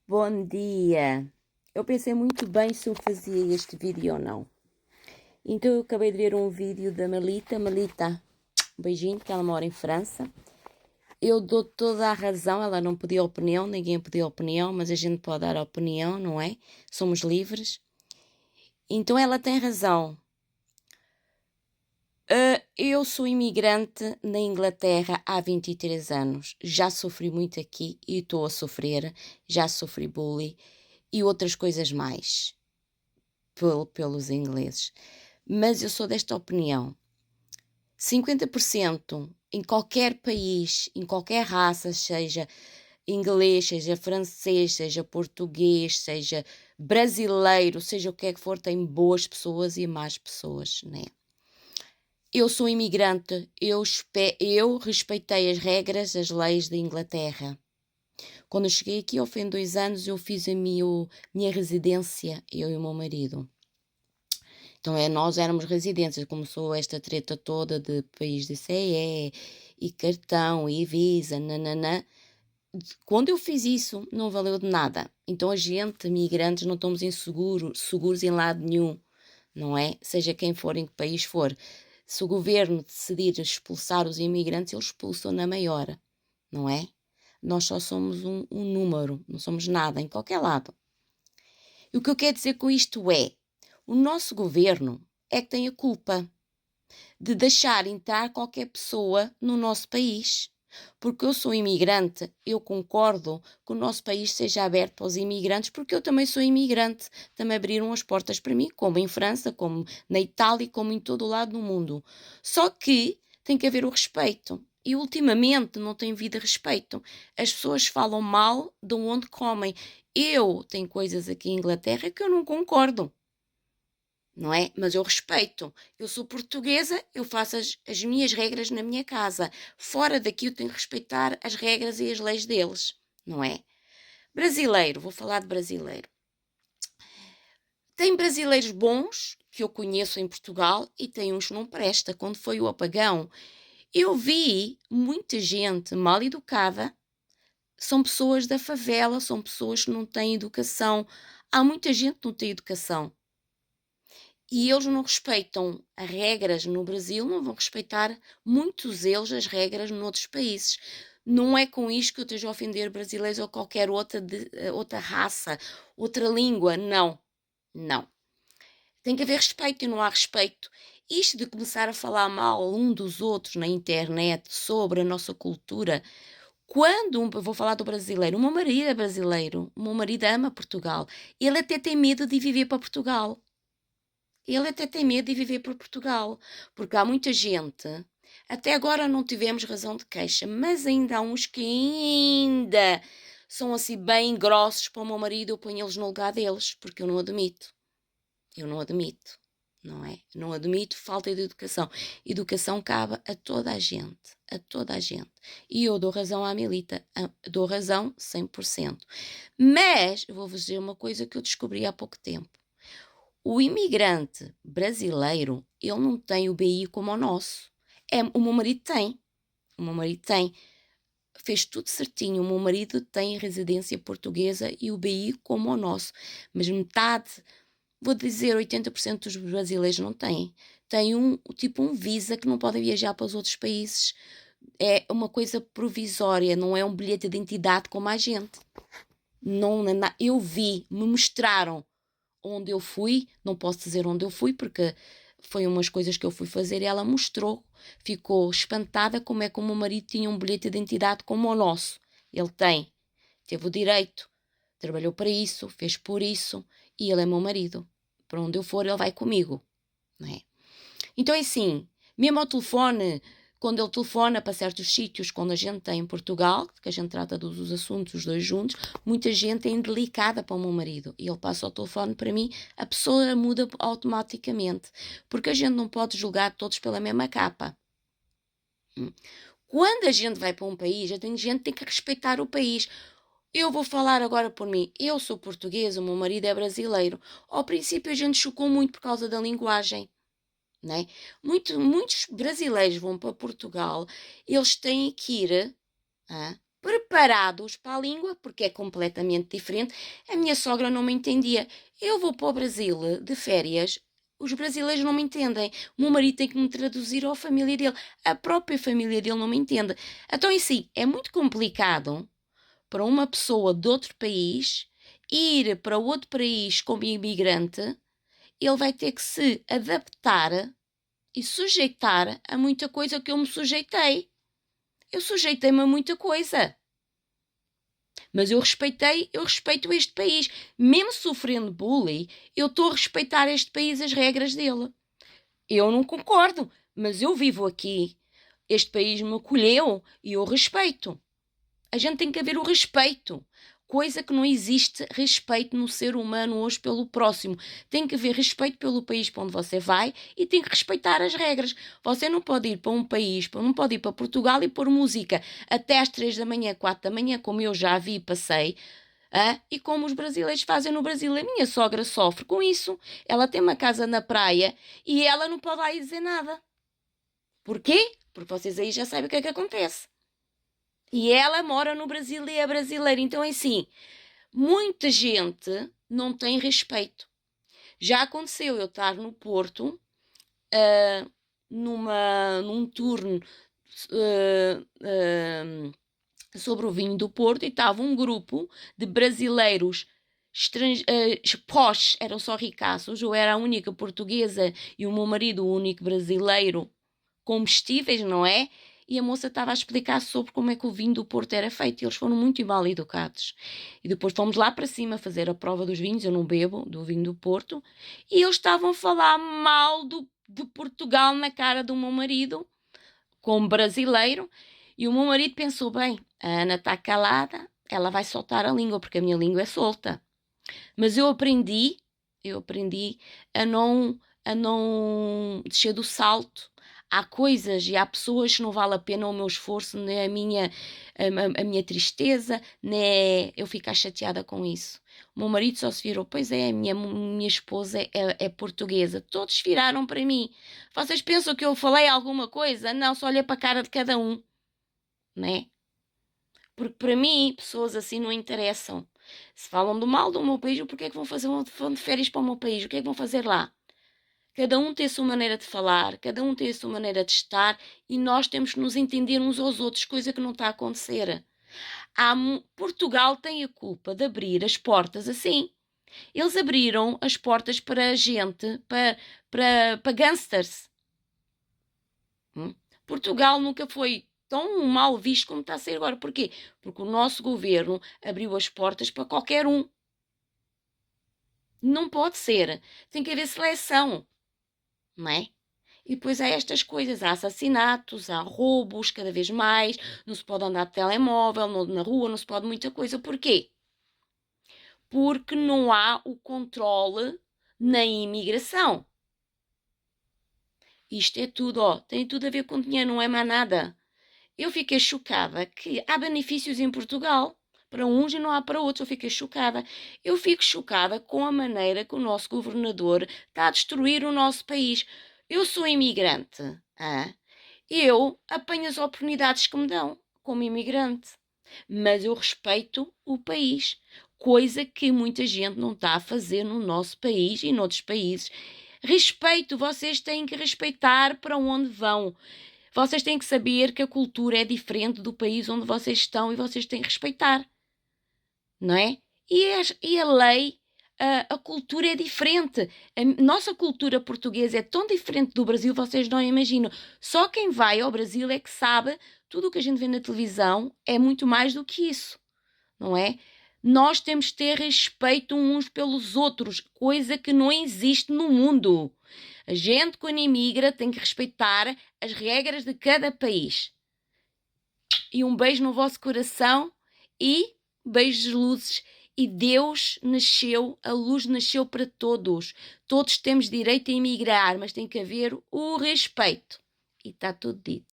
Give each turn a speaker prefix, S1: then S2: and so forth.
S1: Bom dia! Eu pensei muito bem se eu fazia este vídeo ou não. Então eu acabei de ver um vídeo da Melita. Melita, um beijinho, que ela mora em França. Eu dou toda a razão, ela não pediu opinião, ninguém pediu opinião, mas a gente pode dar opinião, não é? Somos livres. Então ela tem razão. Eu sou imigrante na Inglaterra há 23 anos. Já sofri muito aqui e estou a sofrer. Já sofri bullying e outras coisas mais pelos ingleses. Mas eu sou desta opinião. 50% em qualquer país, em qualquer raça, seja inglês, seja francês, seja português, seja brasileiro, seja o que é que for, tem boas pessoas e más pessoas, né? Eu sou imigrante, eu respeitei as regras, as leis da Inglaterra. Quando eu cheguei aqui, ao fim de 2 anos, eu fiz a minha residência, eu e o meu marido. Então nós éramos residentes, começou esta treta toda de país de CE e cartão e Visa, nananã. Quando eu fiz isso, não valeu de nada. Então a gente, migrantes, não estamos seguros em lado nenhum, não é? Seja quem for, em que país for. Se o governo decidir expulsar os imigrantes, eles expulsam na maior, não é? Nós só somos um número, não somos nada, em qualquer lado. E o que eu quero dizer com isto é, o nosso governo é que tem a culpa de deixar entrar qualquer pessoa no nosso país. Porque eu sou imigrante, eu concordo que o nosso país seja aberto para os imigrantes, porque eu também sou imigrante. Também abriram as portas para mim, como em França, como na Itália, como em todo o lado do mundo. Só que tem que haver o respeito. E ultimamente não tem havido respeito. As pessoas falam mal de onde comem. Eu tenho coisas aqui em Inglaterra que eu não concordo. Não é? Mas eu respeito. Eu sou portuguesa, eu faço as minhas regras na minha casa. Fora daqui eu tenho que respeitar as regras e as leis deles, não é? Brasileiro, vou falar de brasileiro. Tem brasileiros bons, que eu conheço em Portugal, e tem uns que não presta. Quando foi o apagão, eu vi muita gente mal educada. São pessoas da favela, são pessoas que não têm educação. Há muita gente que não tem educação. E eles não respeitam as regras no Brasil, não vão respeitar, muitos deles, as regras noutros países. Não é com isto que eu esteja a ofender brasileiros ou qualquer outra raça, outra língua. Não, não. Tem que haver respeito e não há respeito. Isto de começar a falar mal um dos outros na internet sobre a nossa cultura. Vou falar do brasileiro, o meu marido é brasileiro, o meu marido ama Portugal. Ele até tem medo de viver para Portugal. Ele até tem medo de viver por Portugal, porque há muita gente, até agora não tivemos razão de queixa, mas ainda há uns que ainda são assim bem grossos para o meu marido, eu ponho eles no lugar deles, porque eu não admito. Eu não admito, não é? Não admito falta de educação. Educação cabe a toda a gente, a toda a gente. E eu dou razão à Milita, dou razão 100%. Mas, eu vou-vos dizer uma coisa que eu descobri há pouco tempo. O imigrante brasileiro, ele não tem o BI como o nosso. O meu marido tem. O meu marido tem. Fez tudo certinho. O meu marido tem residência portuguesa e o BI como o nosso. Mas metade, vou dizer 80% dos brasileiros não têm. Tem um Visa que não pode viajar para os outros países. É uma coisa provisória, não é um bilhete de identidade como a gente. Não, eu vi, me mostraram onde eu fui, não posso dizer onde eu fui porque foi umas coisas que eu fui fazer e ela mostrou, ficou espantada como é que o meu marido tinha um bilhete de identidade como o nosso. Ele teve o direito, trabalhou para isso, fez por isso e ele é meu marido. Para onde eu for ele vai comigo, não é? Então é assim, mesmo ao telefone, quando ele telefona para certos sítios, quando a gente tem em Portugal, que a gente trata dos assuntos os dois juntos, muita gente é indelicada para o meu marido. E ele passa o telefone para mim, a pessoa muda automaticamente. Porque a gente não pode julgar todos pela mesma capa. Quando a gente vai para um país, a gente tem que respeitar o país. Eu vou falar agora por mim. Eu sou portuguesa, o meu marido é brasileiro. Ao princípio a gente chocou muito por causa da linguagem. Né? Muitos brasileiros vão para Portugal, eles têm que ir preparados para a língua, porque é completamente diferente. A minha sogra não me entendia. Eu vou para o Brasil de férias, os brasileiros não me entendem. O meu marido tem que me traduzir à família dele. A própria família dele não me entende. Então, em si, é muito complicado para uma pessoa de outro país ir para outro país como imigrante. Ele vai ter que se adaptar e sujeitar a muita coisa que eu me sujeitei. Eu sujeitei-me a muita coisa. Mas eu respeito este país. Mesmo sofrendo bullying, eu estou a respeitar este país, as regras dele. Eu não concordo, mas eu vivo aqui. Este país me acolheu e eu respeito. A gente tem que haver o respeito. Coisa que não existe respeito no ser humano hoje pelo próximo. Tem que haver respeito pelo país para onde você vai e tem que respeitar as regras. Você não pode ir para um país, não pode ir para Portugal e pôr música até às 3 da manhã, 4 da manhã, como eu já vi e passei. E como os brasileiros fazem no Brasil. A minha sogra sofre com isso. Ela tem uma casa na praia e ela não pode lá ir dizer nada. Porquê? Porque vocês aí já sabem o que é que acontece. E ela mora no Brasil e é brasileira. Então, é assim, muita gente não tem respeito. Já aconteceu eu estar no Porto, num turno sobre o vinho do Porto, e estava um grupo de brasileiros posh, eram só ricaços. Eu era a única portuguesa e o meu marido o único brasileiro, comestíveis, não é? E a moça estava a explicar sobre como é que o vinho do Porto era feito. E eles foram muito mal educados. E depois fomos lá para cima fazer a prova dos vinhos. Eu não bebo do vinho do Porto. E eles estavam a falar mal de Portugal na cara do meu marido, como brasileiro. E o meu marido pensou, bem, a Ana está calada, ela vai soltar a língua, porque a minha língua é solta. Mas eu aprendi a não descer do salto. Há coisas e há pessoas que não vale a pena o meu esforço, nem a minha tristeza, nem eu ficar chateada com isso. O meu marido só se virou, pois é, a minha esposa é portuguesa. Todos viraram para mim. Vocês pensam que eu falei alguma coisa? Não, só olhei para a cara de cada um, né? Porque para mim, pessoas assim não interessam. Se falam do mal do meu país, porque é que vão de férias para o meu país? O que é que vão fazer lá? Cada um tem a sua maneira de falar, cada um tem a sua maneira de estar e nós temos que nos entender uns aos outros, coisa que não está a acontecer. Portugal tem a culpa de abrir as portas assim. Eles abriram as portas para a gente, para gangsters. Portugal nunca foi tão mal visto como está a ser agora. Porquê? Porque o nosso governo abriu as portas para qualquer um. Não pode ser. Tem que haver seleção. Não é? E depois há estas coisas, há assassinatos, há roubos cada vez mais, não se pode andar de telemóvel na rua, não se pode muita coisa. Porquê? Porque não há o controle na imigração. Isto é tudo, tem tudo a ver com dinheiro, não é mais nada. Eu fiquei chocada que há benefícios em Portugal para uns e não há para outros. Eu fiquei chocada. Eu fico chocada com a maneira que o nosso governador está a destruir o nosso país. Eu sou imigrante. Eu apanho as oportunidades que me dão como imigrante. Mas eu respeito o país. Coisa que muita gente não está a fazer no nosso país e noutros países. Respeito, vocês têm que respeitar para onde vão. Vocês têm que saber que a cultura é diferente do país onde vocês estão e vocês têm que respeitar, não é? E a lei, a cultura é diferente. A nossa cultura portuguesa é tão diferente do Brasil, vocês não imaginam. Só quem vai ao Brasil é que sabe tudo o que a gente vê na televisão é muito mais do que isso, não é? Nós temos que ter respeito uns pelos outros, coisa que não existe no mundo. A gente, quando imigra, tem que respeitar as regras de cada país. E um beijo no vosso coração e beijos de luzes. E Deus nasceu, a luz nasceu para todos. Todos temos direito a emigrar, mas tem que haver o respeito. E está tudo dito.